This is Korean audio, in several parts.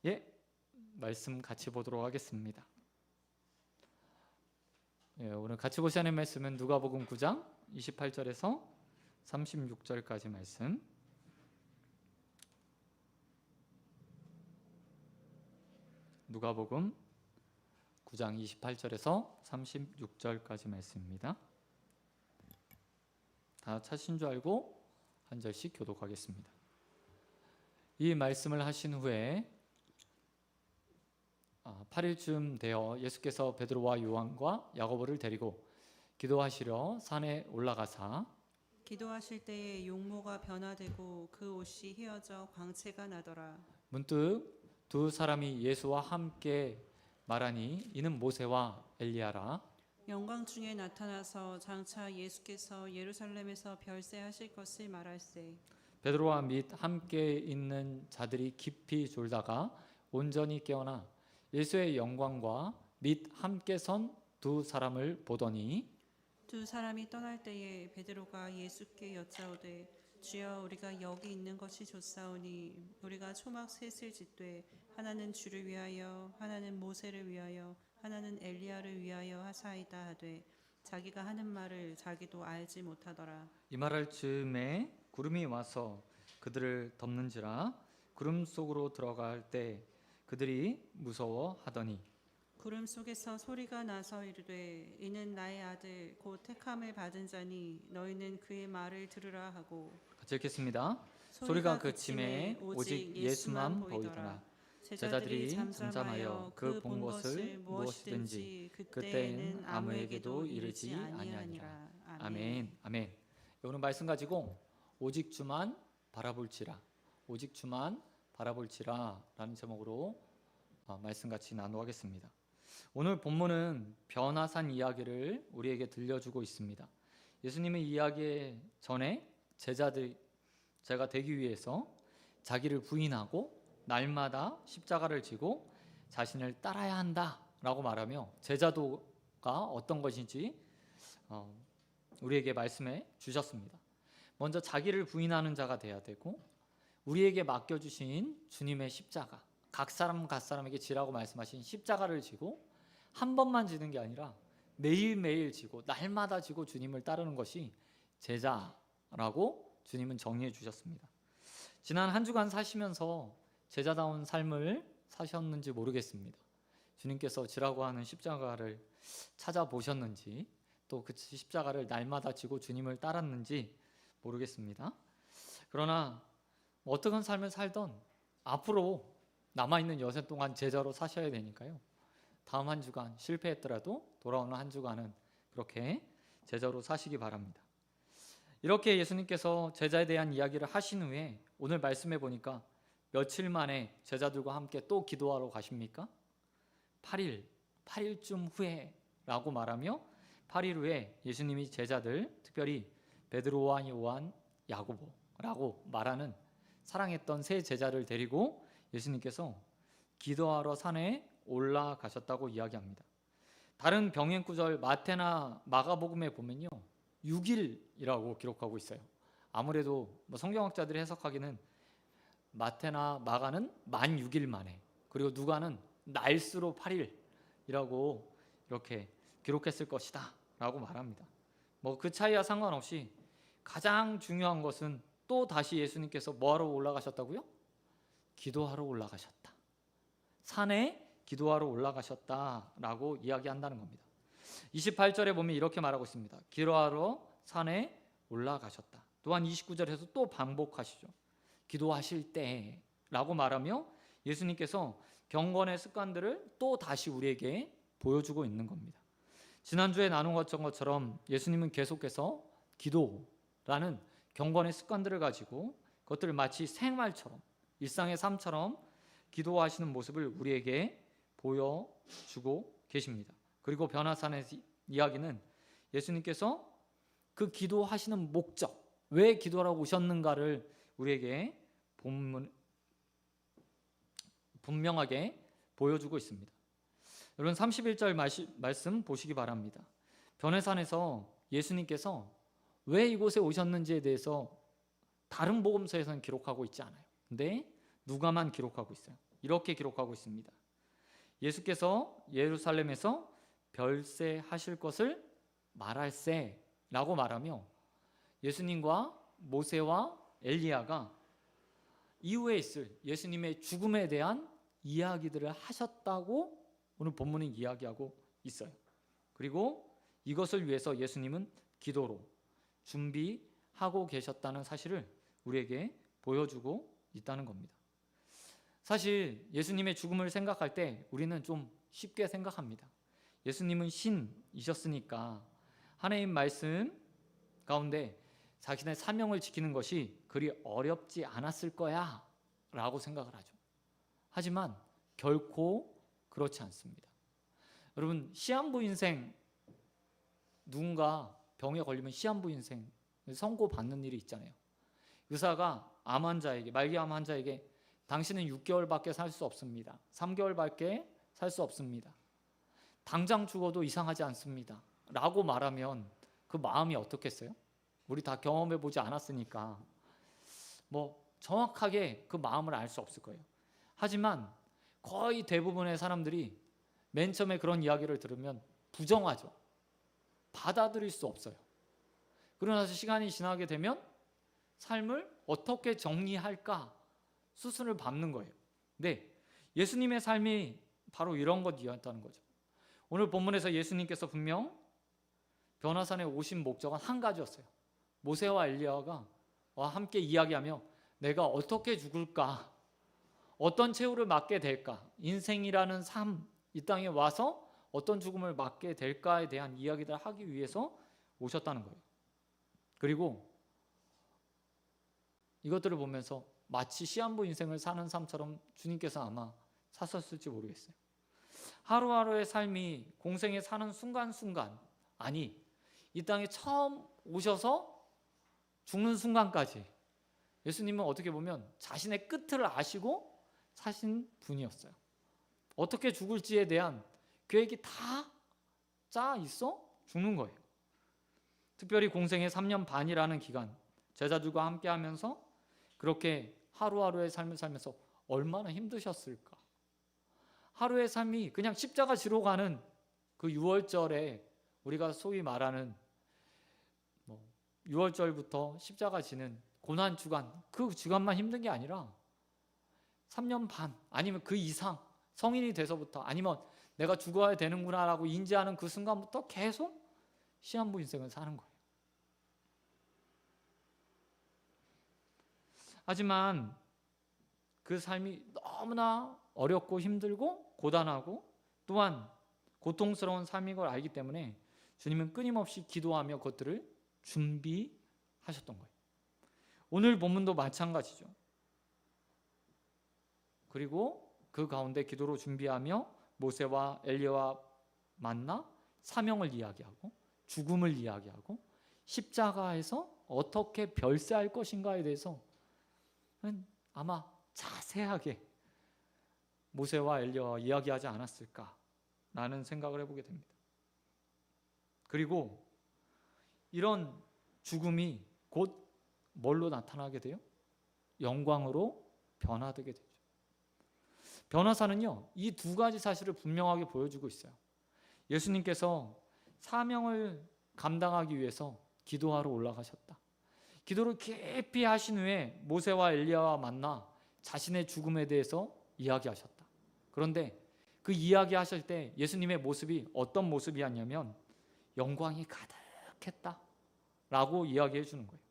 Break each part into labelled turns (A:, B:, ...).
A: 예, 말씀 같이 보도록 하겠습니다. 오늘 같이 보셔야 하는 말씀은 누가복음 9장 28절에서 36절까지 말씀. 누가복음 9장 28절에서 36절까지 말씀입니다. 다 찾으신 줄 알고 한 절씩 교독하겠습니다. 이 말씀을 하신 후에 8일쯤 되어 예수께서 베드로와 요한과 야고보를 데리고 기도하시려 산에 올라가사
B: 기도하실 때에 용모가 변화되고 그 옷이 휘어져 광채가 나더라.
A: 문득 두 사람이 예수와 함께 말하니 이는 모세와 엘리야라.
B: 영광 중에 나타나서 장차 예수께서 예루살렘에서 별세하실 것을 말할세.
A: 베드로와 및 함께 있는 자들이 깊이 졸다가 온전히 깨어나 예수의 영광과 및 함께 선 두 사람을 보더니
B: 두 사람이 떠날 때에 베드로가 예수께 여짜오되 주여 우리가 여기 있는 것이 좋사오니 우리가 초막 셋을 짓되 하나는 주를 위하여 하나는 모세를 위하여 하나는 엘리야를 위하여 하사이다 하되 자기가 하는 말을 자기도 알지 못하더라.
A: 이 말할 즈음에 구름이 와서 그들을 덮는지라. 구름 속으로 들어갈 때 그들이 무서워하더니
B: 구름 속에서 소리가 나서 이르되 이는 나의 아들 곧 택함을 받은 자니 너희는 그의 말을 들으라 하고.
A: 같이 읽겠습니다. 소리가 그침에 오직 예수만 보이더라. 제자들이 잠잠하여 그 본 것을 무엇이든지 그때에는 아무에게도 이르지 아니하니라. 아멘. 아멘. 오늘 말씀 가지고 오직 주만 바라볼지라, 오직 주만 바라볼지라 라는 제목으로 말씀 같이 나누겠습니다. 오늘 본문은 변화산 이야기를 우리에게 들려주고 있습니다. 예수님의 이야기 전에 제자가 되기 위해서 자기를 부인하고 날마다 십자가를 지고 자신을 따라야 한다라고 말하며 제자도가 어떤 것인지 우리에게 말씀해 주셨습니다. 먼저 자기를 부인하는 자가 돼야 되고 우리에게 맡겨주신 주님의 십자가, 각 사람에게 지라고 말씀하신 십자가를 지고 한 번만 지는 게 아니라 매일매일 지고 날마다 지고 주님을 따르는 것이 제자라고 주님은 정의해 주셨습니다. 지난 한 주간 사시면서 제자다운 삶을 사셨는지 모르겠습니다. 주님께서 지라고 하는 십자가를 찾아보셨는지 또 그 십자가를 날마다 지고 주님을 따랐는지 모르겠습니다. 그러나 어떤 삶을 살던 앞으로 남아있는 여세 동안 제자로 사셔야 되니까요. 다음 한 주간 실패했더라도 돌아오는 한 주간은 그렇게 제자로 사시기 바랍니다. 이렇게 예수님께서 제자에 대한 이야기를 하신 후에 오늘 말씀해 보니까 며칠 만에 제자들과 함께 또 기도하러 가십니까? 8일쯤 후에 라고 말하며 8일 후에 예수님이 제자들, 특별히 베드로와 요한, 야고보라고 말하는 사랑했던 세 제자를 데리고 예수님께서 기도하러 산에 올라가셨다고 이야기합니다. 다른 병행 구절 마태나 마가복음에 보면요 6일이라고 기록하고 있어요. 아무래도 성경학자들이 해석하기는 마태나 마가는 만 6일 만에, 그리고 누가는 날수로 8일이라고 이렇게 기록했을 것이다 라고 말합니다. 그 차이와 상관없이 가장 중요한 것은 또 다시 예수님께서 뭐하러 올라가셨다고요? 기도하러 올라가셨다. 산에 기도하러 올라가셨다라고 이야기한다는 겁니다. 28절에 보면 이렇게 말하고 있습니다. 기도하러 산에 올라가셨다. 또한 29절에서 또 반복하시죠. 기도하실 때라고 말하며 예수님께서 경건의 습관들을 또 다시 우리에게 보여주고 있는 겁니다. 지난주에 나눈 것처럼 예수님은 계속해서 기도라는 경건의 습관들을 가지고 그것들을 마치 생활처럼, 일상의 삶처럼 기도하시는 모습을 우리에게 보여주고 계십니다. 그리고 변화산의 이야기는 예수님께서 그 기도하시는 목적, 왜 기도하러 오셨는가를 우리에게 분명하게 보여주고 있습니다. 여러분 31절 말씀 보시기 바랍니다. 변화산에서 예수님께서 왜 이곳에 오셨는지에 대해서 다른 복음서에서는 기록하고 있지 않아요. 근데 누가만 기록하고 있어요. 이렇게 기록하고 있습니다. 예수께서 예루살렘에서 별세하실 것을 말할세 라고 말하며 예수님과 모세와 엘리야가 이후에 있을 예수님의 죽음에 대한 이야기들을 하셨다고 오늘 본문은 이야기하고 있어요. 그리고 이것을 위해서 예수님은 기도로 준비하고 계셨다는 사실을 우리에게 보여주고 있다는 겁니다. 사실 예수님의 죽음을 생각할 때 우리는 좀 쉽게 생각합니다. 예수님은 신이셨으니까 하나님 말씀 가운데 자신의 사명을 지키는 것이 그리 어렵지 않았을 거야 라고 생각을 하죠. 하지만 결코 그렇지 않습니다. 여러분, 시한부 인생, 누군가 병에 걸리면 시한부 인생 선고받는 일이 있잖아요. 의사가 암 환자에게, 말기암 환자에게 당신은 6개월밖에 살 수 없습니다. 3개월밖에 살 수 없습니다. 당장 죽어도 이상하지 않습니다 라고 말하면 그 마음이 어떻겠어요? 우리 다 경험해 보지 않았으니까 정확하게 그 마음을 알 수 없을 거예요. 하지만 거의 대부분의 사람들이 맨 처음에 그런 이야기를 들으면 부정하죠. 받아들일 수 없어요. 그러고 나서 시간이 지나게 되면 삶을 어떻게 정리할까 수순을 밟는 거예요. 네, 예수님의 삶이 바로 이런 것이었다는 거죠. 오늘 본문에서 예수님께서 분명 변화산에 오신 목적은 한 가지였어요. 모세와 엘리야가 함께 이야기하며 내가 어떻게 죽을까, 어떤 최후를 맞게 될까, 인생이라는 삶, 이 땅에 와서 어떤 죽음을 맞게 될까에 대한 이야기를 하기 위해서 오셨다는 거예요. 그리고 이것들을 보면서 마치 시한부 인생을 사는 삶처럼 주님께서 아마 사셨을지 모르겠어요. 하루하루의 삶이 공생에 사는 순간순간, 아니 이 땅에 처음 오셔서 죽는 순간까지 예수님은 어떻게 보면 자신의 끝을 아시고 사신 분이었어요. 어떻게 죽을지에 대한 계획이 다 짜 있어 죽는 거예요. 특별히 공생의 3년 반이라는 기간 제자들과 함께 하면서 그렇게 하루하루의 삶을 살면서 얼마나 힘드셨을까. 하루의 삶이 그냥 십자가 지러 가는 그 6월절에 우리가 소위 말하는 6월절부터 십자가 지는 고난주간, 그 주간만 힘든 게 아니라 3년 반 아니면 그 이상 성인이 돼서부터, 아니면 내가 죽어야 되는구나 라고 인지하는 그 순간부터 계속 시한부 인생을 사는 거예요. 하지만 그 삶이 너무나 어렵고 힘들고 고단하고 또한 고통스러운 삶인 걸 알기 때문에 주님은 끊임없이 기도하며 그것들을 준비하셨던 거예요. 오늘 본문도 마찬가지죠. 그리고 그 가운데 기도로 준비하며 모세와 엘리야와 만나 사명을 이야기하고 죽음을 이야기하고 십자가에서 어떻게 별세할 것인가에 대해서 아마 자세하게 모세와 엘리야와 이야기하지 않았을까라는 생각을 해보게 됩니다. 그리고 이런 죽음이 곧 뭘로 나타나게 돼요? 영광으로 변화되게 되죠. 변화사는요, 이 두 가지 사실을 분명하게 보여주고 있어요. 예수님께서 사명을 감당하기 위해서 기도하러 올라가셨다. 기도를 깊이 하신 후에 모세와 엘리야와 만나 자신의 죽음에 대해서 이야기하셨다. 그런데 그 이야기하실 때 예수님의 모습이 어떤 모습이었냐면 영광이 가득했다 라고 이야기해 주는 거예요.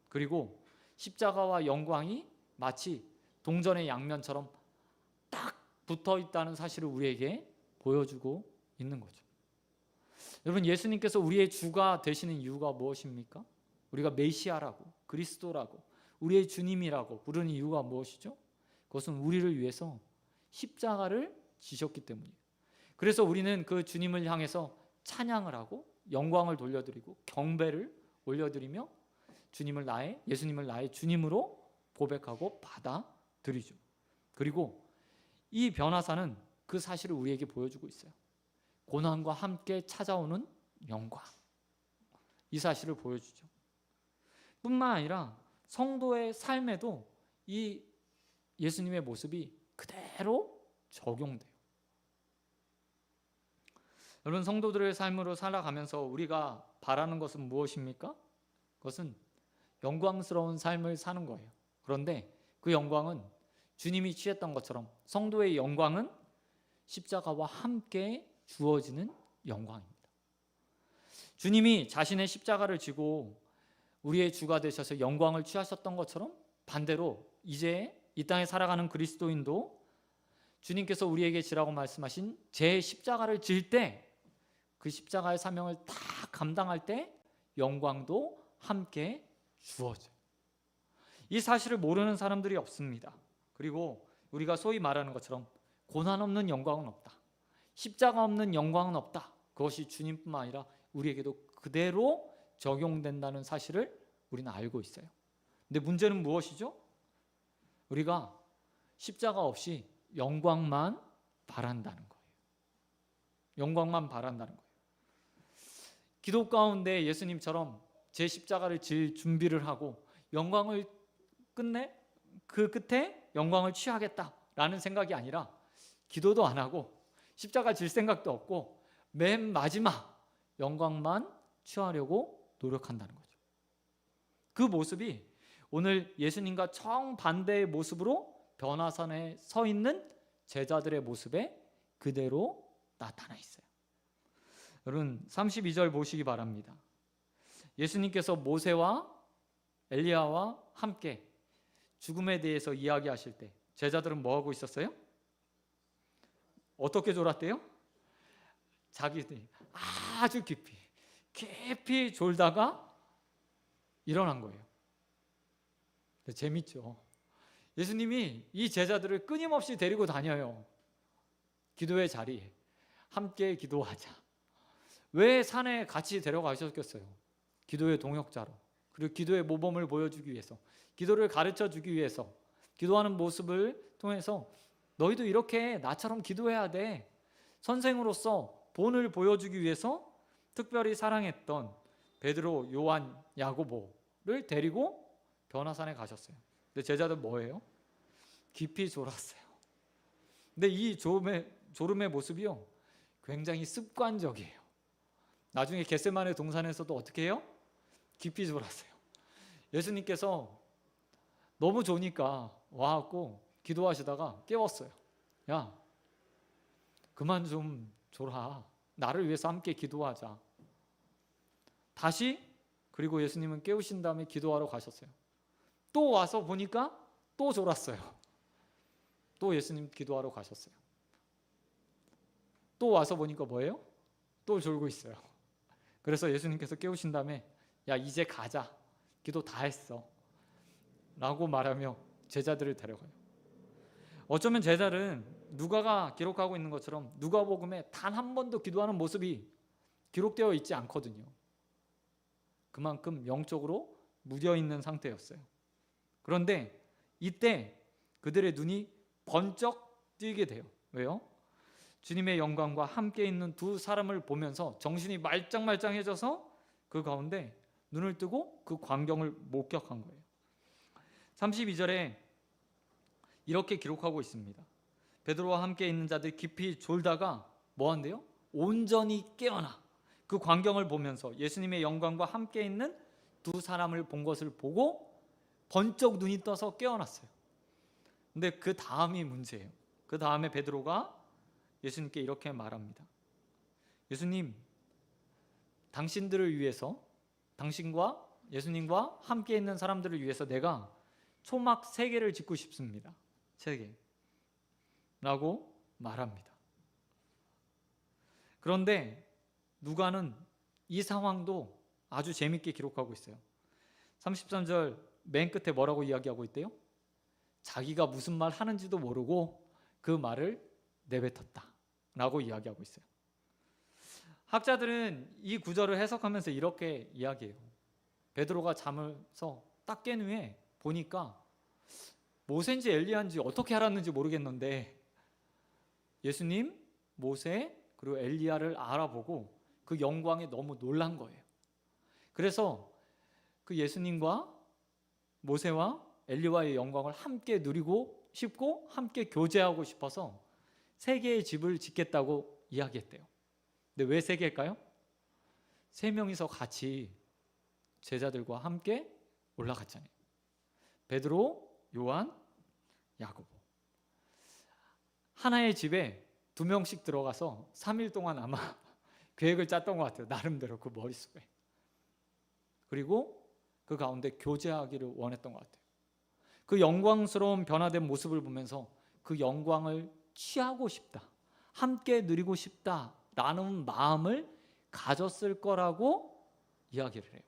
A: 그리고 십자가와 영광이 마치 동전의 양면처럼 딱 붙어 있다는 사실을 우리에게 보여주고 있는 거죠. 여러분, 예수님께서 우리의 주가 되시는 이유가 무엇입니까? 우리가 메시아라고, 그리스도라고, 우리의 주님이라고 부르는 이유가 무엇이죠? 그것은 우리를 위해서 십자가를 지셨기 때문이에요. 그래서 우리는 그 주님을 향해서 찬양을 하고 영광을 돌려드리고 경배를 올려드리며 예수님을 나의 주님으로 고백하고 받아들이죠. 그리고 이 변화사는 그 사실을 우리에게 보여주고 있어요. 고난과 함께 찾아오는 영광, 이 사실을 보여주죠. 뿐만 아니라 성도의 삶에도 이 예수님의 모습이 그대로 적용돼요. 여러분, 성도들의 삶으로 살아가면서 우리가 바라는 것은 무엇입니까? 그것은 영광스러운 삶을 사는 거예요. 그런데 그 영광은 주님이 취했던 것처럼 성도의 영광은 십자가와 함께 주어지는 영광입니다. 주님이 자신의 십자가를 지고 우리의 주가 되셔서 영광을 취하셨던 것처럼 반대로 이제 이 땅에 살아가는 그리스도인도 주님께서 우리에게 지라고 말씀하신 제 십자가를 질 때 그 십자가의 사명을 다 감당할 때 영광도 함께 주어져요. 이 사실을 모르는 사람들이 없습니다. 그리고 우리가 소위 말하는 것처럼 고난 없는 영광은 없다, 십자가 없는 영광은 없다, 그것이 주님뿐만 아니라 우리에게도 그대로 적용된다는 사실을 우리는 알고 있어요. 근데 문제는 무엇이죠? 우리가 십자가 없이 영광만 바란다는 거예요. 영광만 바란다는 거예요. 기도 가운데 예수님처럼 제 십자가를 질 준비를 하고 영광을 끝내 그 끝에 영광을 취하겠다라는 생각이 아니라 기도도 안 하고 십자가 질 생각도 없고 맨 마지막 영광만 취하려고 노력한다는 거죠. 그 모습이 오늘 예수님과 정반대의 모습으로 변화산에 서 있는 제자들의 모습에 그대로 나타나 있어요. 여러분, 32절 보시기 바랍니다. 예수님께서 모세와 엘리야와 함께 죽음에 대해서 이야기하실 때 제자들은 뭐 하고 있었어요? 어떻게 졸았대요? 자기들이 아주 깊이 졸다가 일어난 거예요. 재밌죠? 예수님이 이 제자들을 끊임없이 데리고 다녀요. 기도의 자리에 함께 기도하자. 왜 산에 같이 데려가셨겠어요? 기도의 동역자로, 그리고 기도의 모범을 보여주기 위해서, 기도를 가르쳐주기 위해서, 기도하는 모습을 통해서 너희도 이렇게 나처럼 기도해야 돼, 선생으로서 본을 보여주기 위해서 특별히 사랑했던 베드로, 요한, 야고보를 데리고 변화산에 가셨어요. 근데 제자들 뭐예요? 깊이 졸았어요. 근데 이 졸음의 모습이요, 굉장히 습관적이에요. 나중에 겟세마네 동산에서도 어떻게 해요? 깊이 졸았어요. 예수님께서 너무 좋으니까 와갖고 기도하시다가 깨웠어요. 야, 그만 좀 졸아. 나를 위해서 함께 기도하자. 다시, 그리고 예수님은 깨우신 다음에 기도하러 가셨어요. 또 와서 보니까 또 졸았어요. 또 예수님 기도하러 가셨어요. 또 와서 보니까 뭐예요? 또 졸고 있어요. 그래서 예수님께서 깨우신 다음에 야, 이제 가자. 기도 다 했어. 라고 말하며 제자들을 데려가요. 어쩌면 제자들은 누가가 기록하고 있는 것처럼 누가복음에 단 한 번도 기도하는 모습이 기록되어 있지 않거든요. 그만큼 영적으로 무뎌있는 상태였어요. 그런데 이때 그들의 눈이 번쩍 뜨게 돼요. 왜요? 주님의 영광과 함께 있는 두 사람을 보면서 정신이 말짱말짱해져서 그 가운데 눈을 뜨고 그 광경을 목격한 거예요. 32절에 이렇게 기록하고 있습니다. 베드로와 함께 있는 자들이 깊이 졸다가 뭐 한대요? 온전히 깨어나 그 광경을 보면서 예수님의 영광과 함께 있는 두 사람을 본 것을 보고 번쩍 눈이 떠서 깨어났어요. 근데 그 다음이 문제예요. 그 다음에 베드로가 예수님께 이렇게 말합니다. 예수님, 당신들을 위해서, 당신과 예수님과 함께 있는 사람들을 위해서 내가 초막 3개를 짓고 싶습니다. 3개 라고 말합니다. 그런데 누가는 이 상황도 아주 재밌게 기록하고 있어요. 33절 맨 끝에 뭐라고 이야기하고 있대요? 자기가 무슨 말 하는지도 모르고 그 말을 내뱉었다 라고 이야기하고 있어요. 학자들은 이 구절을 해석하면서 이렇게 이야기해요. 베드로가 잠에서 딱 깬 후에 보니까 모세인지 엘리야인지 어떻게 알았는지 모르겠는데 예수님, 모세, 그리고 엘리야를 알아보고 그 영광에 너무 놀란 거예요. 그래서 그 예수님과 모세와 엘리야의 영광을 함께 누리고 싶고 함께 교제하고 싶어서 세 개의 집을 짓겠다고 이야기했대요. 근데 왜 세 개일까요? 세 명이서 같이 제자들과 함께 올라갔잖아요. 베드로, 요한, 야고보. 하나의 집에 2명씩 들어가서 3일 동안 아마 계획을 짰던 것 같아요. 나름대로 그 머릿속에. 그리고 그 가운데 교제하기를 원했던 것 같아요. 그 영광스러운 변화된 모습을 보면서 그 영광을 취하고 싶다, 함께 누리고 싶다라는 마음을 가졌을 거라고 이야기를 해요.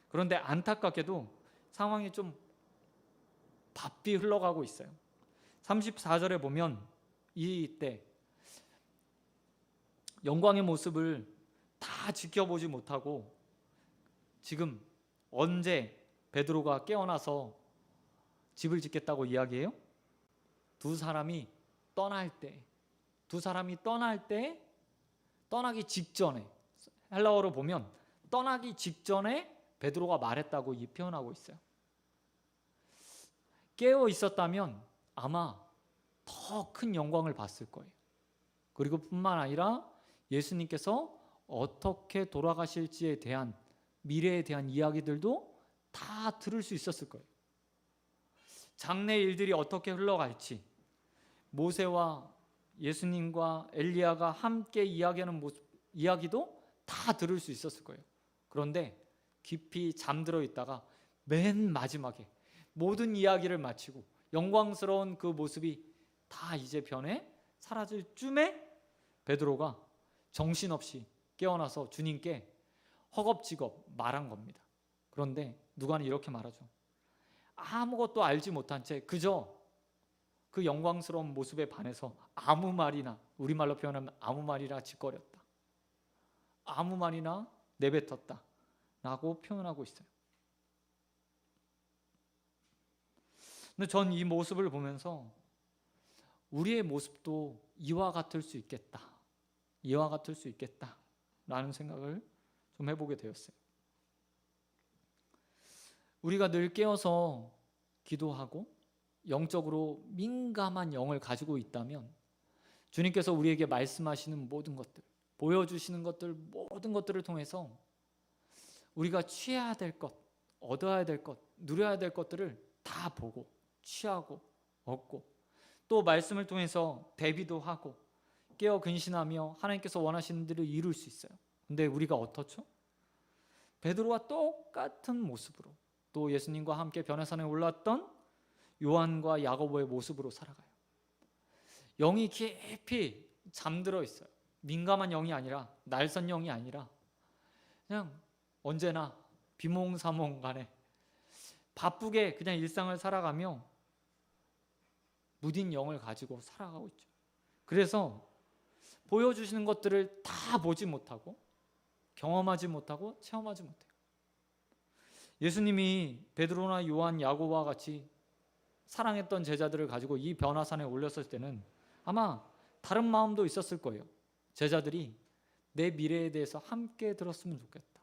A: 그런데 안타깝게도 상황이 좀 바삐 흘러가고 있어요. 34절에 보면 이때 영광의 모습을 다 지켜보지 못하고 지금 언제 베드로가 깨어나서 집을 짓겠다고 이야기해요? 두 사람이 떠날 때 떠나기 직전에, 헬라어로 보면 떠나기 직전에 베드로가 말했다고 표현하고 있어요. 깨어 있었다면 아마 더 큰 영광을 봤을 거예요. 그리고 뿐만 아니라 예수님께서 어떻게 돌아가실지에 대한, 미래에 대한 이야기들도 다 들을 수 있었을 거예요. 장래 일들이 어떻게 흘러갈지, 모세와 예수님과 엘리야가 함께 이야기하는 모습, 이야기도 다 들을 수 있었을 거예요. 그런데 깊이 잠들어 있다가 맨 마지막에 모든 이야기를 마치고 영광스러운 그 모습이 다 이제 변해 사라질 쯤에 베드로가 정신없이 깨어나서 주님께 허겁지겁 말한 겁니다. 그런데 누가는 이렇게 말하죠. 아무것도 알지 못한 채 그저 그 영광스러운 모습에 반해서 아무 말이나, 우리말로 표현하면 아무 말이나 짓거렸다, 아무 말이나 내뱉었다 라고 표현하고 있어요. 근데 전 이 모습을 보면서 우리의 모습도 이와 같을 수 있겠다, 이와 같을 수 있겠다 라는 생각을 좀 해보게 되었어요. 우리가 늘 깨어서 기도하고 영적으로 민감한 영을 가지고 있다면 주님께서 우리에게 말씀하시는 모든 것들, 보여주시는 것들, 모든 것들을 통해서 우리가 취해야 될 것, 얻어야 될 것, 누려야 될 것들을 다 보고 취하고 얻고, 또 말씀을 통해서 대비도 하고 깨어 근신하며 하나님께서 원하시는 대로 이룰 수 있어요. 근데 우리가 어떻죠? 베드로와 똑같은 모습으로, 또 예수님과 함께 변화산에 올랐던 요한과 야고보의 모습으로 살아가요. 영이 깊이 잠들어 있어요. 민감한 영이 아니라, 날선 영이 아니라 그냥 언제나 비몽사몽간에 바쁘게 그냥 일상을 살아가며 무딘 영을 가지고 살아가고 있죠. 그래서 보여주시는 것들을 다 보지 못하고 경험하지 못하고 체험하지 못해요. 예수님이 베드로나 요한, 야고보와 같이 사랑했던 제자들을 가지고 이 변화산에 올렸을 때는 아마 다른 마음도 있었을 거예요. 제자들이 내 미래에 대해서 함께 들었으면 좋겠다,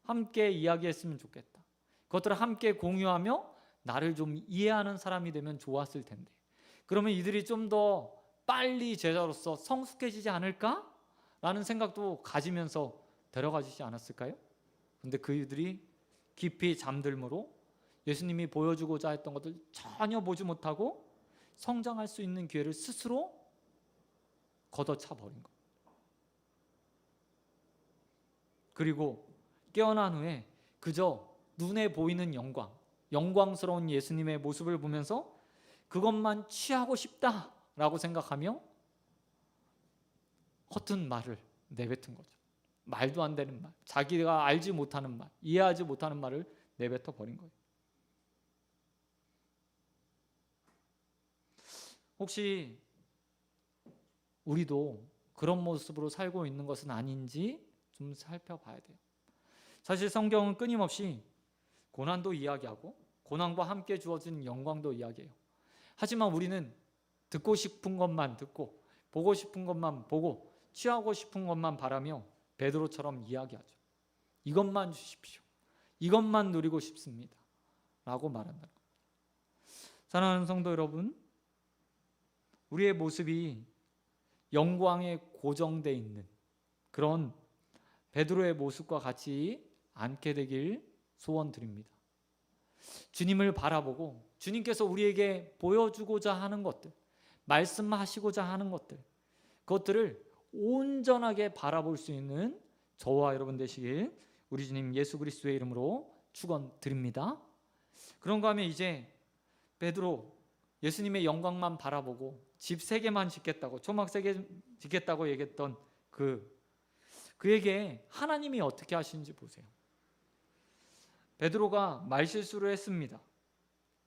A: 함께 이야기했으면 좋겠다, 그것들을 함께 공유하며 나를 좀 이해하는 사람이 되면 좋았을 텐데, 그러면 이들이 좀 더 빨리 제자로서 성숙해지지 않을까? 라는 생각도 가지면서 데려가 주지 않았을까요? 근데 그들이 깊이 잠들므로 예수님이 보여주고자 했던 것들 전혀 보지 못하고 성장할 수 있는 기회를 스스로 걷어차 버린 것. 그리고 깨어난 후에 그저 눈에 보이는 영광, 영광스러운 예수님의 모습을 보면서 그것만 취하고 싶다라고 생각하며 허튼 말을 내뱉은 거죠. 말도 안 되는 말, 자기가 알지 못하는 말, 이해하지 못하는 말을 내뱉어 버린 거예요. 혹시 우리도 그런 모습으로 살고 있는 것은 아닌지 좀 살펴봐야 돼요. 사실 성경은 끊임없이 고난도 이야기하고 고난과 함께 주어진 영광도 이야기해요. 하지만 우리는 듣고 싶은 것만 듣고 보고 싶은 것만 보고 취하고 싶은 것만 바라며 베드로처럼 이야기하죠. 이것만 주십시오, 이것만 누리고 싶습니다 라고 말한다. 사랑하는 성도 여러분, 우리의 모습이 영광에 고정되어 있는 그런 베드로의 모습과 같이 않게 되길 소원드립니다. 주님을 바라보고 주님께서 우리에게 보여주고자 하는 것들, 말씀하시고자 하는 것들, 그것들을 온전하게 바라볼 수 있는 저와 여러분 되시길 우리 주님 예수 그리스도의 이름으로 축원드립니다. 그런가 하면 이제 베드로 예수님의 영광만 바라보고 집 3개만 짓겠다고, 초막 3개 짓겠다고 얘기했던 그에게 하나님이 어떻게 하시는지 보세요. 베드로가 말실수를 했습니다.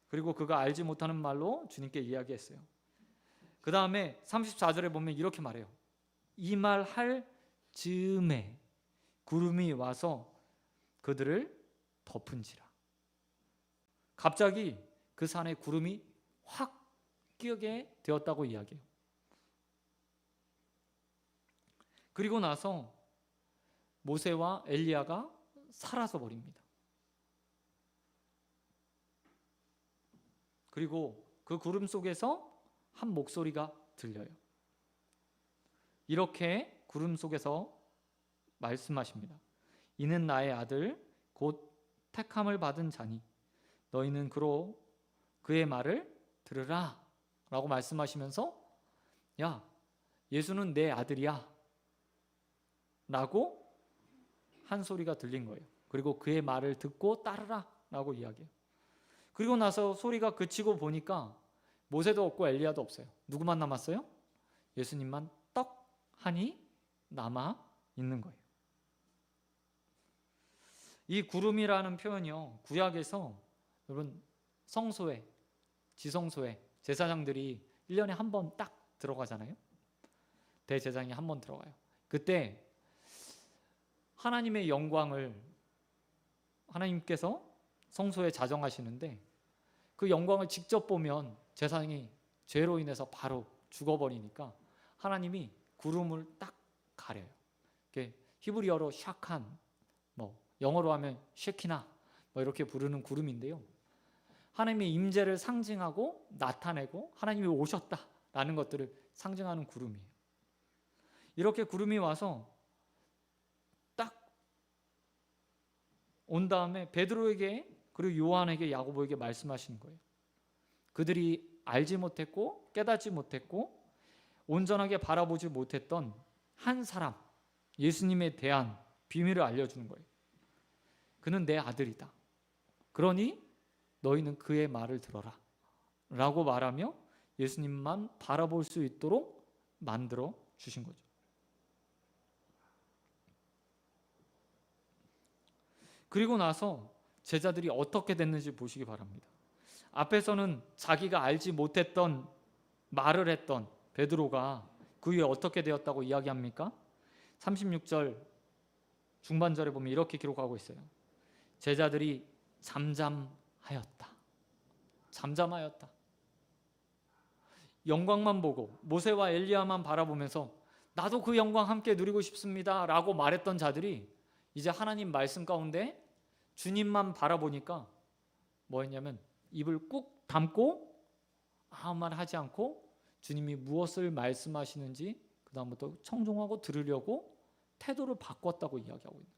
A: 그리고 그가 알지 못하는 말로 주님께 이야기했어요. 그 다음에 34절에 보면 이렇게 말해요. 이 말 할 즈음에 구름이 와서 그들을 덮은지라. 갑자기 그 산에 구름이 확 끼게 되었다고 이야기해요. 그리고 나서 모세와 엘리야가 사라져 버립니다. 그리고 그 구름 속에서 한 목소리가 들려요. 이렇게 구름 속에서 말씀하십니다. 이는 나의 아들 곧 택함을 받은 자니 너희는 그로 그의 말을 들으라 라고 말씀하시면서 야, 예수는 내 아들이야 라고 한 소리가 들린 거예요. 그리고 그의 말을 듣고 따르라 라고 이야기해요. 그리고 나서 소리가 그치고 보니까 모세도 없고 엘리야도 없어요. 누구만 남았어요? 예수님만 떡하니 남아 있는 거예요. 이 구름이라는 표현이요, 구약에서 여러분 성소에, 지성소에 제사장들이 1년에 한 번 딱 들어가잖아요. 대제사장이 한 번 들어가요. 그때 하나님의 영광을 하나님께서 성소에 자정하시는데 그 영광을 직접 보면 제사장이 죄로 인해서 바로 죽어버리니까 하나님이 구름을 딱 가려요. 히브리어로 샤칸, 영어로 하면 쉐키나 이렇게 부르는 구름인데요. 하나님의 임재를 상징하고 나타내고 하나님이 오셨다라는 것들을 상징하는 구름이에요. 이렇게 구름이 와서 딱 온 다음에 베드로에게 그리고 요한에게 야고보에게 말씀하시는 거예요. 그들이 알지 못했고 깨닫지 못했고 온전하게 바라보지 못했던 한 사람, 예수님에 대한 비밀을 알려주는 거예요. 그는 내 아들이다. 그러니 너희는 그의 말을 들어라 라고 말하며 예수님만 바라볼 수 있도록 만들어 주신 거죠. 그리고 나서 제자들이 어떻게 됐는지 보시기 바랍니다. 앞에서는 자기가 알지 못했던 말을 했던 베드로가 그 후에 어떻게 되었다고 이야기합니까? 36절 중반절에 보면 이렇게 기록하고 있어요. 제자들이 잠잠하였다. 잠잠하였다. 영광만 보고 모세와 엘리야만 바라보면서 나도 그 영광 함께 누리고 싶습니다 라고 말했던 자들이 이제 하나님 말씀 가운데 주님만 바라보니까 뭐 했냐면 입을 꾹 담고 아무 말 하지 않고 주님이 무엇을 말씀하시는지 그 다음부터 청종하고 들으려고 태도를 바꿨다고 이야기하고 있는.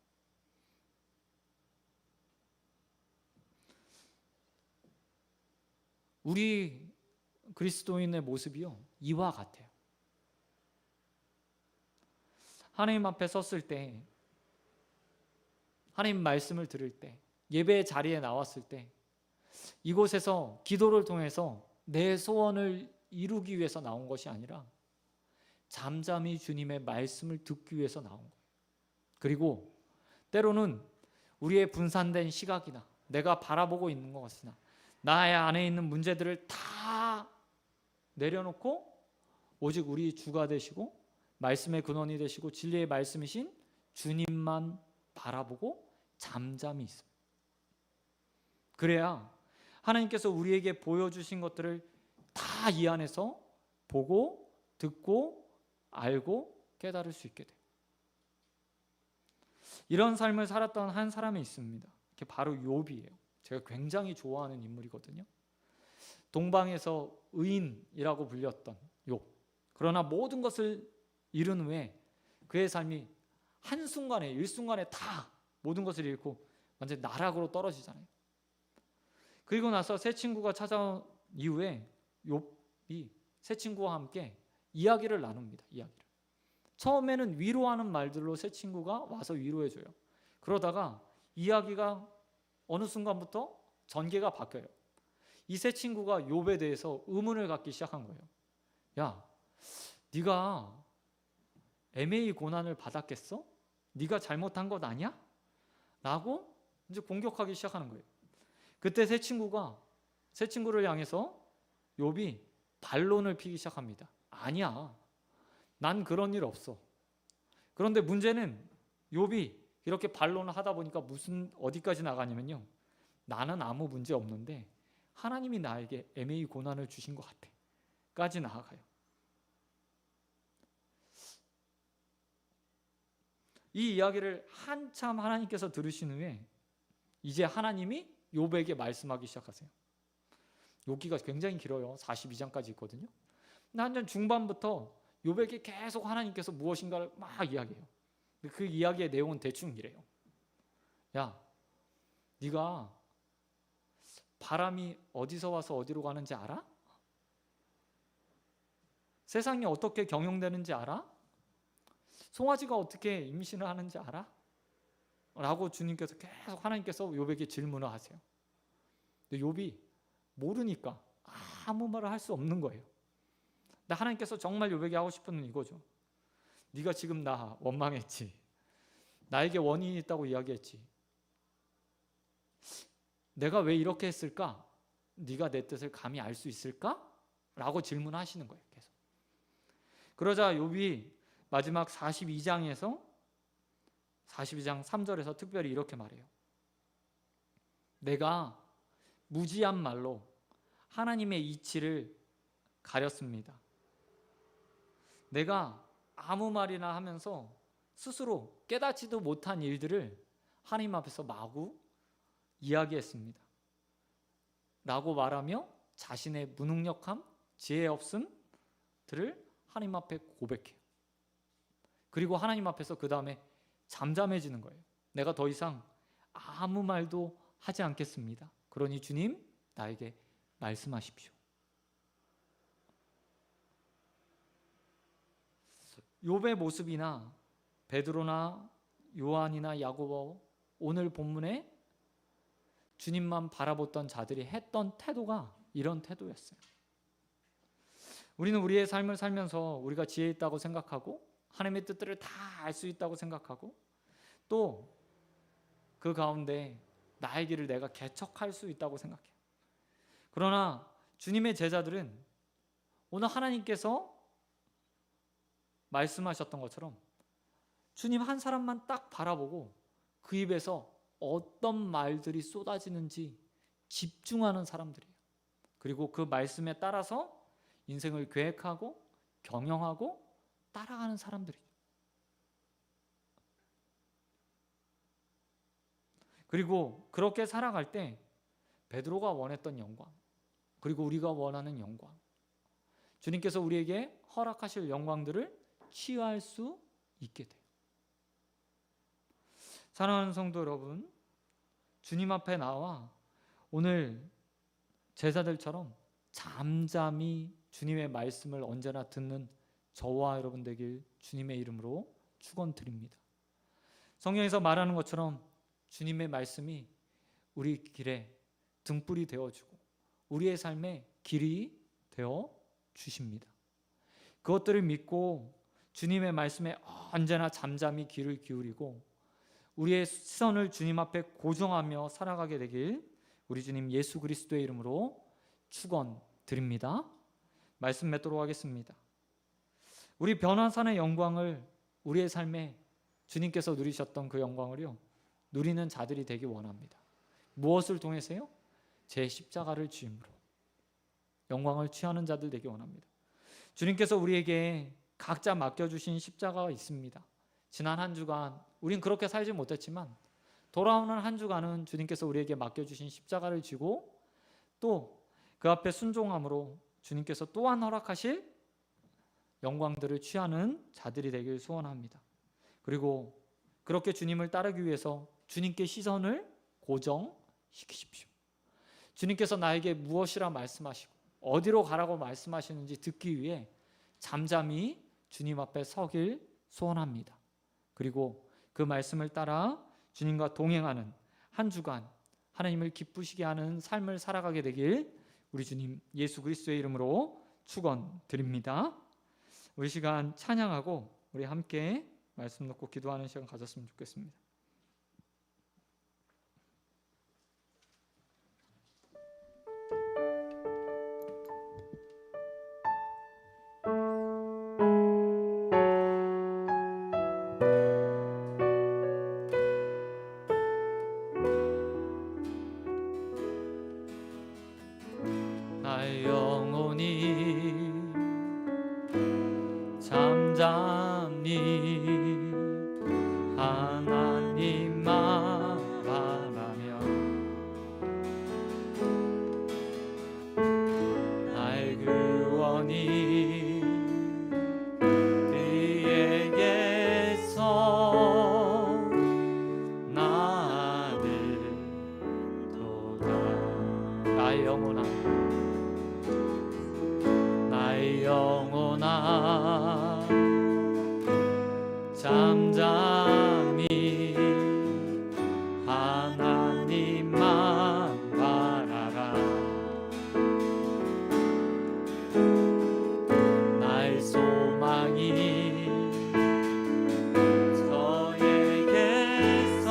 A: 우리 그리스도인의 모습이요 이와 같아요. 하나님 앞에 섰을 때, 하나님 말씀을 들을 때, 예배의 자리에 나왔을 때 이곳에서 기도를 통해서 내 소원을 이루기 위해서 나온 것이 아니라 잠잠히 주님의 말씀을 듣기 위해서 나온 거예요. 그리고 때로는 우리의 분산된 시각이나 내가 바라보고 있는 것이나 나의 안에 있는 문제들을 다 내려놓고 오직 우리 주가 되시고 말씀의 근원이 되시고 진리의 말씀이신 주님만 바라보고 잠잠히 있습니다. 그래야 하나님께서 우리에게 보여주신 것들을 다 이 안에서 보고 듣고 알고 깨달을 수 있게 돼요. 이런 삶을 살았던 한 사람이 있습니다. 그게 바로 욥이에요. 제가 굉장히 좋아하는 인물이거든요. 동방에서 의인이라고 불렸던 욥. 그러나 모든 것을 잃은 후에 그의 삶이 한순간에 일순간에 다 모든 것을 잃고 완전히 나락으로 떨어지잖아요. 그리고 나서 새 친구가 찾아온 이후에 욥이 새 친구와 함께 이야기를 나눕니다. 이야기를. 처음에는 위로하는 말들로 새 친구가 와서 위로해줘요. 그러다가 이야기가 어느 순간부터 전개가 바뀌어요. 이 새 친구가 욥에 대해서 의문을 갖기 시작한 거예요. 야, 네가 애매히 고난을 받았겠어? 네가 잘못한 것 아니야? 라고 이제 공격하기 시작하는 거예요. 그때 새 친구를 향해서 욥이 반론을 피기 시작합니다. 아니야, 난 그런 일 없어. 그런데 문제는 욥이 이렇게 반론을 하다 보니까 어디까지 나가냐면요, 나는 아무 문제 없는데 하나님이 나에게 애매히 고난을 주신 것 같아 까지 나아가요. 이 이야기를 한참 하나님께서 들으신 후에 이제 하나님이 욥에게 말씀하기 시작하세요. 욥기가 굉장히 길어요. 42장까지 있거든요. 근데 한 장 중반부터 욥에게 계속 하나님께서 무엇인가를 막 이야기해요. 그 이야기의 내용은 대충 이래요. 야, 네가 바람이 어디서 와서 어디로 가는지 알아? 세상이 어떻게 경영되는지 알아? 송아지가 어떻게 임신을 하는지 알아? 라고 주님께서 계속 하나님께서 욥에게 질문을 하세요. 근데 욥이 모르니까 아무 말을 할 수 없는 거예요. 근데 하나님께서 정말 욥에게 하고 싶은 건 이거죠. 네가 지금 나 원망했지. 나에게 원인이 있다고 이야기했지. 내가 왜 이렇게 했을까? 네가 내 뜻을 감히 알 수 있을까? 라고 질문하시는 거예요. 계속. 그러자 욥이 마지막 42장 3절에서 특별히 이렇게 말해요. 내가 무지한 말로 하나님의 이치를 가렸습니다. 내가 아무 말이나 하면서 스스로 깨닫지도 못한 일들을 하나님 앞에서 마구 이야기했습니다. 라고 말하며 자신의 무능력함, 지혜 없음들을 하나님 앞에 고백해요. 그리고 하나님 앞에서 그 다음에 잠잠해지는 거예요. 내가 더 이상 아무 말도 하지 않겠습니다. 그러니 주님, 나에게 말씀하십시오. 욥의 모습이나 베드로나 요한이나 야고보, 오늘 본문에 주님만 바라봤던 자들이 했던 태도가 이런 태도였어요. 우리는 우리의 삶을 살면서 우리가 지혜 있다고 생각하고 하나님의 뜻들을 다 알 수 있다고 생각하고 또 그 가운데 나의 길을 내가 개척할 수 있다고 생각해요. 그러나 주님의 제자들은 오늘 하나님께서 말씀하셨던 것처럼 주님 한 사람만 딱 바라보고 그 입에서 어떤 말들이 쏟아지는지 집중하는 사람들이에요. 그리고 그 말씀에 따라서 인생을 계획하고 경영하고 따라가는 사람들이에요. 그리고 그렇게 살아갈 때 베드로가 원했던 영광, 그리고 우리가 원하는 영광, 주님께서 우리에게 허락하실 영광들을 취할 수 있게 돼요. 사랑하는 성도 여러분, 주님 앞에 나와 오늘 제자들처럼 잠잠히 주님의 말씀을 언제나 듣는 저와 여러분 되길 주님의 이름으로 축원드립니다. 성경에서 말하는 것처럼 주님의 말씀이 우리 길에 등불이 되어주고 우리의 삶의 길이 되어 주십니다. 그것들을 믿고 주님의 말씀에 언제나 잠잠히 귀를 기울이고 우리의 시선을 주님 앞에 고정하며 살아가게 되길 우리 주님 예수 그리스도의 이름으로 축원드립니다. 말씀 맺도록 하겠습니다. 우리 변화산의 영광을 우리의 삶에 주님께서 누리셨던 그 영광을요 누리는 자들이 되기 원합니다. 무엇을 통해서요? 제 십자가를 지음으로 영광을 취하는 자들 되기 원합니다. 주님께서 우리에게 각자 맡겨주신 십자가가 있습니다. 지난 한 주간 우린 그렇게 살지 못했지만 돌아오는 한 주간은 주님께서 우리에게 맡겨주신 십자가를 지고 또 그 앞에 순종함으로 주님께서 또한 허락하실 영광들을 취하는 자들이 되길 소원합니다. 그리고 그렇게 주님을 따르기 위해서 주님께 시선을 고정시키십시오. 주님께서 나에게 무엇이라 말씀하시고 어디로 가라고 말씀하시는지 듣기 위해 잠잠히 주님 앞에 서길 소원합니다. 그리고 그 말씀을 따라 주님과 동행하는 한 주간 하나님을 기쁘시게 하는 삶을 살아가게 되길 우리 주님 예수 그리스도의 이름으로 축원드립니다. 우리 시간 찬양하고 우리 함께 말씀 놓고 기도하는 시간 가졌으면 좋겠습니다. 나의 영혼이 잠잠히 하나님만 바라며 나의 구원이 그에게서 나들도다. 나의 영혼아, 나의 영혼아 잠잠히 하나님만 바라라. 나의 소망이 저에게서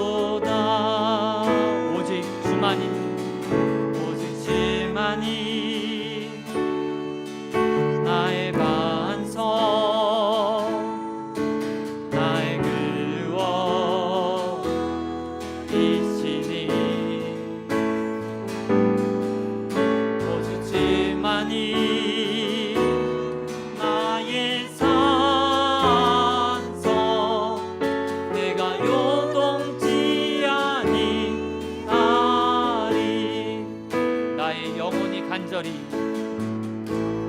A: 나들도다. 오직 주만이 나의 반석, 나의 구원이시니 오직 주만이 나의 산성, 내가 요동치 아니하리. 나의 영혼이 간절히,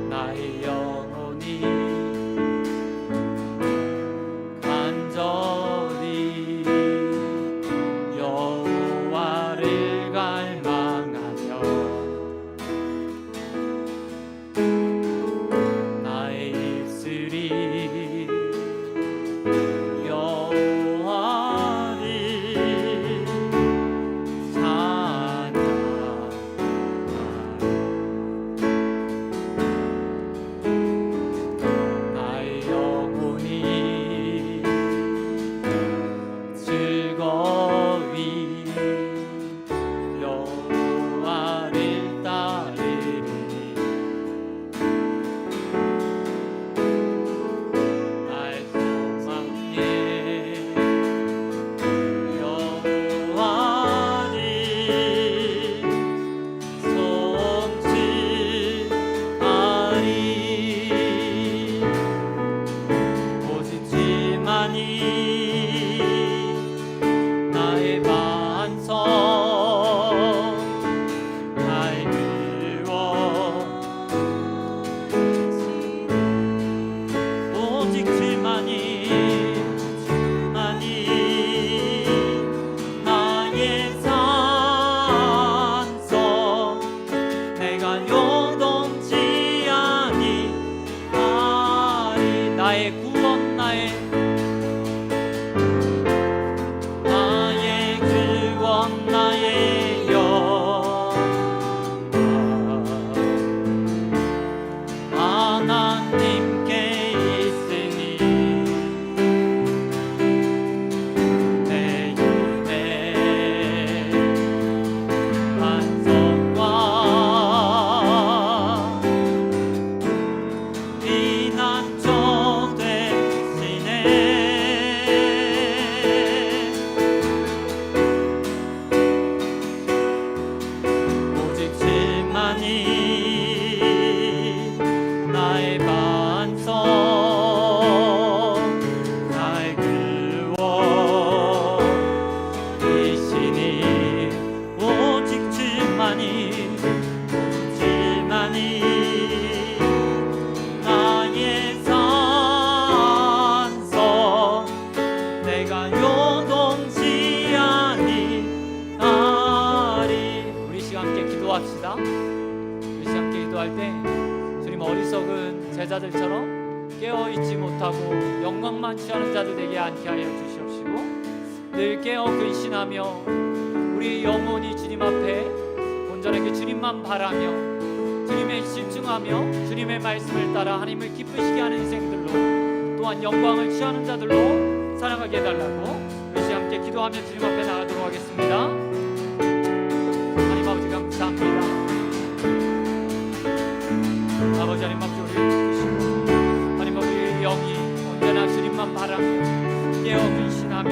A: 나의 영혼이 간절히 여호와를 갈망하며 나의 입술이 여호와를 찬양하리. 기도합시다. 우리 함께 기도할 때 주님 어리석은 제자들처럼 깨어있지 못하고 영광만 취하는 자들 되게 않게 하여 주시옵시고 늘 깨어 근신하며 우리 영혼이 주님 앞에 온전하게 주님만 바라며 주님에 집중하며 주님의 말씀을 따라 하나님을 기쁘시게 하는 인생들로 또한 영광을 취하는 자들로 살아가게 해달라고 우리 함께 기도하며 주님 앞에 나가도록 하겠습니다. 하나님 아버지 감사합니다. 아버지 하나님 아버지 우리를 기쁘시고 하나님 아버지 영이 언제나 주님만 바라며 깨어 근신하며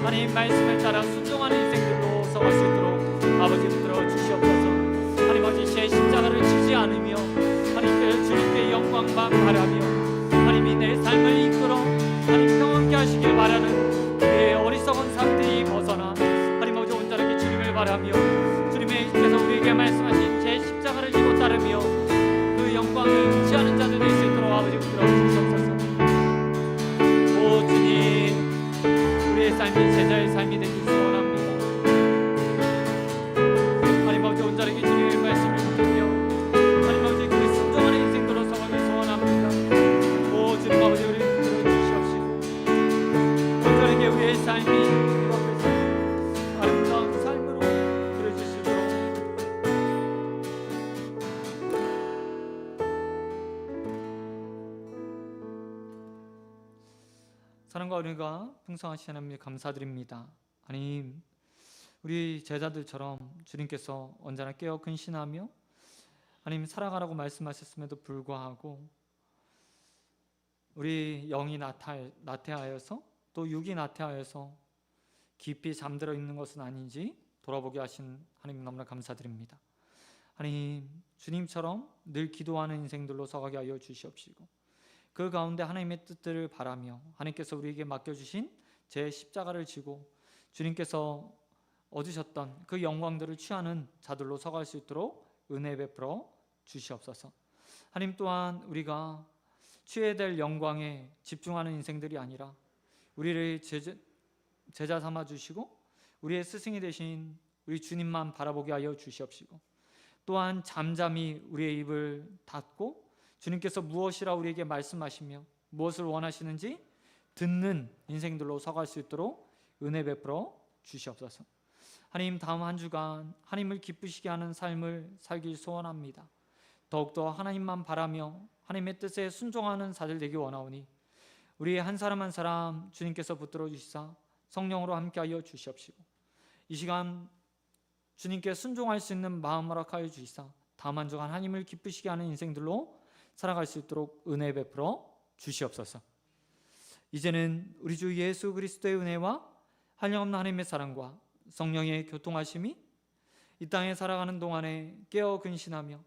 A: 하나님 말씀을 따라 순종하는 인생들로 서갈 수 있도록 아버지 붙들어 주시옵소서. 하나님 아버지 제 십자가를 지지 않으며 하나님께 주님께 영광만 바라며 하나님이 내 삶을 이끌어 하나님 평안케 하시길 바라는 우리의 어리석은 삶들이 벗어나 하나님 아버지 온전하게 주님을 바라며 주님께서 우리에게 말씀하신 제 십자가를 지고 따르며 그 영광을 취하는 자들 될 수 있도록 아버지 붙들어 주시옵소서. 오 주님 우리의 삶이 제자의 삶이 되길 소원합니다. 하나님 아버지 온전하게 주님의 말씀을 듣며 하나님 아버지 그 순종하는 인생들로 서가길 소원합니다. 오 주님 아버지 우리를 붙들어 주시옵시고 온전하게 우리의 삶이 주님 앞에서 아름다운 삶으로 그려주시도록 사랑과 은혜가 풍성하신 하나님 감사드립니다. 하나님 우리 제자들처럼 주님께서 언제나 깨어 근신하며 하나님 살아가라고 말씀하셨음에도 불구하고 우리 영이 나태하여서 또 육이 나태하여서 깊이 잠들어 있는 것은 아닌지 돌아보게 하신 하나님 너무나 감사드립니다. 하나님 주님처럼 늘 기도하는 인생들로 서가게 하여 주시옵시고 그 가운데 하나님의 뜻들을 바라며 하나님께서 우리에게 맡겨주신 제 십자가를 지고 주님께서 얻으셨던 그 영광들을 취하는 자들로 서갈 수 있도록 은혜 베풀어 주시옵소서. 하나님 또한 우리가 취해야 될 영광에 집중하는 인생들이 아니라 우리를 제자 삼아 주시고 우리의 스승이 되신 우리 주님만 바라보게 하여 주시옵시고 또한 잠잠히 우리의 입을 닫고 주님께서 무엇이라 우리에게 말씀하시며 무엇을 원하시는지 듣는 인생들로 서갈 수 있도록 은혜 베풀어 주시옵소서. 하나님 다음 한 주간 하나님을 기쁘시게 하는 삶을 살길 소원합니다. 더욱더 하나님만 바라며 하나님의 뜻에 순종하는 자들 되기 원하오니 우리 한 사람 한 사람 주님께서 붙들어 주시사 성령으로 함께하여 주시옵시고 이 시간 주님께 순종할 수 있는 마음 허락하여 주시사 다음 한 주간 하나님을 기쁘시게 하는 인생들로 살아갈 수 있도록 은혜 베풀어 주시옵소서. 이제는 우리 주 예수 그리스도의 은혜와 한량없는 하나님의 사랑과 성령의 교통하심이 이 땅에 살아가는 동안에 깨어 근신하며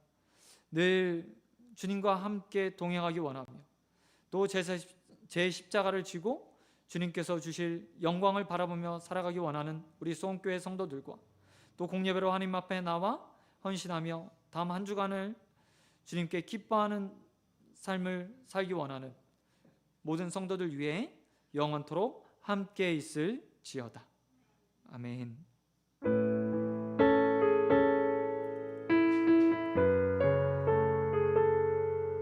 A: 늘 주님과 함께 동행하기 원하며 또 제 십자가를 지고 주님께서 주실 영광을 바라보며 살아가기 원하는 우리 소원교회 성도들과 또 공예배로 하나님 앞에 나와 헌신하며 다음 한 주간을 주님께 기뻐하는 삶을 살기 원하는 모든 성도들 위해 영원토록 함께 있을지어다. 아멘.